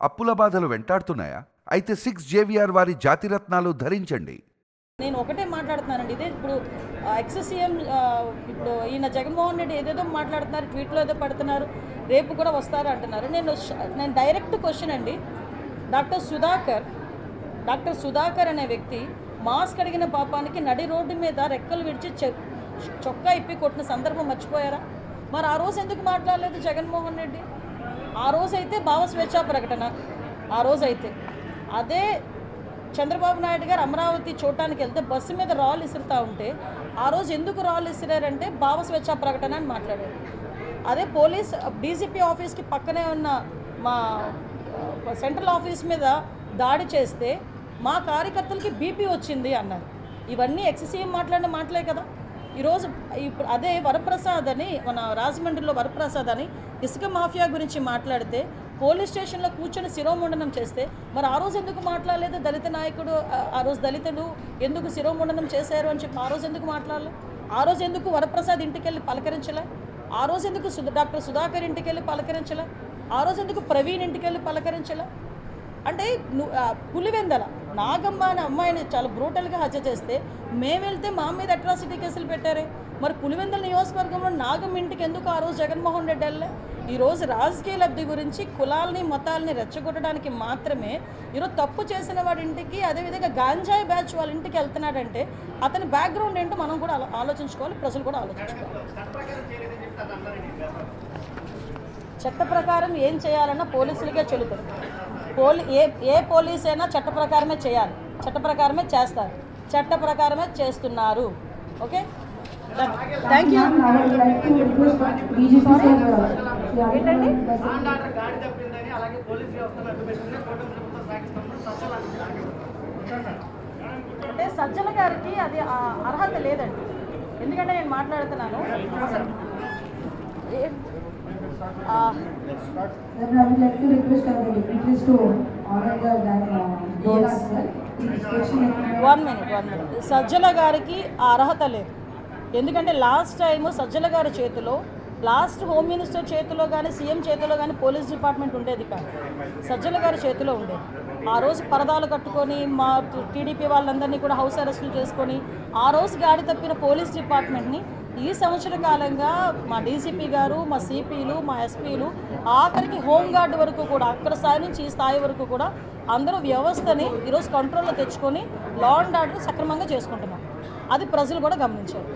అప్పుల బాధలు వెంటాడుతున్నాయా? అయితే 6 JVR వారి జాతిరత్నాలు ధరించండి. నేను ఒకటే మాట్లాడుతున్నానండి. ఇదే ఇప్పుడు ఎక్స్ సీఎం ఇప్పుడు ఈయన జగన్మోహన్ రెడ్డి ఏదేదో మాట్లాడుతున్నారు, ట్వీట్లో ఏదో పెడుతున్నారు, రేపు కూడా వస్తారు అంటున్నారు. నేను డైరెక్ట్ క్వశ్చన్ అండి. డాక్టర్ సుధాకర్ అనే వ్యక్తి మాస్క్ అడిగిన పాపానికి నడి రోడ్డు మీద రెక్కలు విడిచి చొక్కా ఇప్పి కొట్టిన సందర్భం మర్చిపోయారా? మరి ఆ రోజు ఎందుకు మాట్లాడలేదు జగన్మోహన్ రెడ్డి? ఆ రోజైతే భావ స్వేచ్ఛా ప్రకటన, ఆ రోజైతే అదే చంద్రబాబు నాయుడు గారు అమరావతి చూడటానికి వెళ్తే బస్సు మీద రాళ్ళు ఇసురుతూ ఉంటే ఆ రోజు ఎందుకు రాళ్ళు ఇసిరారంటే భావ స్వేచ్ఛా ప్రకటన అని మాట్లాడారు. అదే పోలీస్ డీజీపీ ఆఫీస్కి పక్కనే ఉన్న మా సెంట్రల్ ఆఫీస్ మీద దాడి చేస్తే మా కార్యకర్తలకి బీపీ వచ్చింది అన్నారు. ఇవన్నీ ఎక్స్సీఎం మాట్లాడిన మాటలే కదా. ఈరోజు ఇప్పుడు అదే వరప్రసాద్ అని, మన రాజమండ్రిలో వరప్రసాద్ అని ఇసుక మాఫియా గురించి మాట్లాడితే పోలీస్ స్టేషన్లో కూర్చొని శిరోముండనం చేస్తే మరి ఆ రోజు ఎందుకు మాట్లాడలేదు? దళిత నాయకుడు, ఆ రోజు దళితులు ఎందుకు శిరోముండనం చేశారు అని చెప్పి ఆ రోజు ఎందుకు మాట్లాడలే? ఆ రోజు ఎందుకు వరప్రసాద్ ఇంటికి వెళ్ళి పలకరించలే? ఆ రోజు ఎందుకు డాక్టర్ సుధాకర్ ఇంటికి వెళ్ళి పలకరించలే? ఆ రోజు ఎందుకు ప్రవీణ్ ఇంటికి వెళ్ళి పలకరించలే? అంటే పులివెందల నాగమ్మ అనే అమ్మాయిని చాలా బ్రూటల్గా హత్య చేస్తే మేము వెళ్తే మా మీద అట్రాసిటీ కేసులు పెట్టారే. మరి పులివెందల నియోజకవర్గంలో నాగమ్మ ఇంటికి ఎందుకు ఆ రోజు జగన్మోహన్ రెడ్డి వెళ్ళే? ఈరోజు రాజకీయ లబ్ధి గురించి కులాలని మతాలని రెచ్చగొట్టడానికి మాత్రమే ఈరోజు తప్పు చేసిన వాడి ఇంటికి, అదేవిధంగా గాంజాయి బ్యాచ్ వాళ్ళ ఇంటికి వెళ్తున్నాడంటే అతని బ్యాక్గ్రౌండ్ ఏంటో మనం కూడా ఆలోచించుకోవాలి, ప్రజలు కూడా ఆలోచించుకోవాలి. చట్ట ప్రకారం ఏం చేయాలన్నా పోలీసులకే చెల్లుతుంది. ఏ పోలీస్ అయినా చట్ట ప్రకారమే చేయాలి, చట్ట ప్రకారమే చేస్తారు, చట్ట ప్రకారమే చేస్తున్నారు. Okay, thank you. ఏంటండి అంటే సజ్జల గారికి అది అర్హత లేదండి. ఎందుకంటే నేను మాట్లాడుతున్నాను. వన్ మినిట్ సజ్జల గారికి ఆ అర్హత లేదు. ఎందుకంటే లాస్ట్ టైము సజ్జల గారి చేతిలో, లాస్ట్ హోమ్ మినిస్టర్ చేతిలో కానీ సీఎం చేతిలో కానీ పోలీస్ డిపార్ట్మెంట్ ఉండేది కాదు, సజ్జల గారి చేతిలో ఉండేది. ఆ రోజు పరదాలు కట్టుకొని మా టీడీపీ వాళ్ళందరినీ కూడా హౌస్ అరెస్టులు చేసుకొని ఆ రోజు గాడి తప్పిన పోలీస్ డిపార్ట్మెంట్ని ఈ సంవత్సర కాలంగా మా డీసీపీ గారు, మా సిపిలు, మా ఎస్పీలు, ఆఖరికి హోంగార్డ్ వరకు కూడా, అక్కడ స్థాయి నుంచి ఈ స్థాయి వరకు కూడా అందరూ వ్యవస్థని ఈరోజు కంట్రోల్లో తెచ్చుకొని లా అండ్ ఆర్డర్ సక్రమంగా చేసుకుంటున్నాం. అది ప్రజలు కూడా గమనించారు.